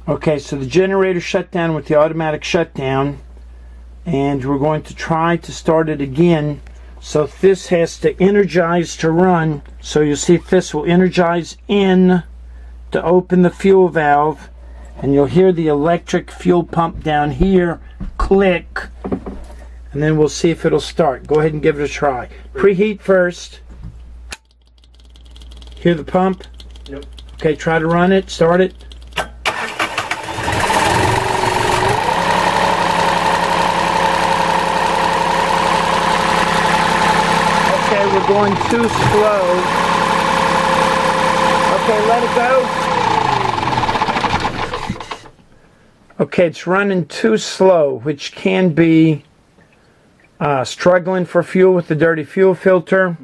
Okay, so the generator shut down with the automatic shutdown, and we're going to try to start it again. So this has to energize to run. So you'll see this will energize in to open the fuel valve, and you'll hear the electric fuel pump down here click, and then we'll see if it'll start. Go ahead and give it a try. Preheat first. Hear the pump? Yep. Okay, try to run it, start it. Okay, we're going too slow. Okay, let it go. Okay, it's running too slow, which can be struggling for fuel with the dirty fuel filter.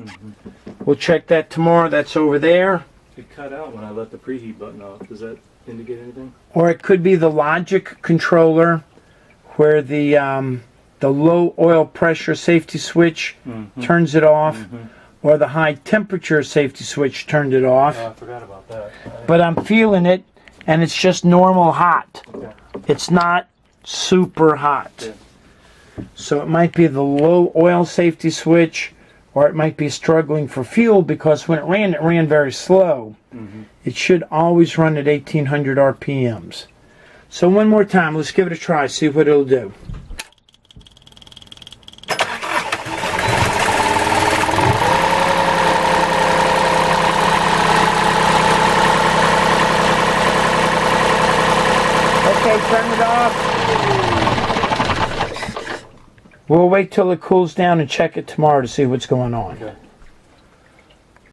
We'll check that tomorrow. That's over there. It cut out when I let the preheat button off. Does that indicate anything? Or it could be the logic controller, where the low oil pressure safety switch turns it off, or the high temperature safety switch turned it off. I forgot about that. But I'm feeling it, and it's just normal hot. Okay. It's not super hot. Yeah. So it might be the low oil safety switch, or it might be struggling for fuel, because when it ran very slow. It should always run at 1800 RPMs. So one more time, let's give it a try, see what it'll do. Okay, turn it off. We'll wait till it cools down and check it tomorrow to see what's going on. Okay.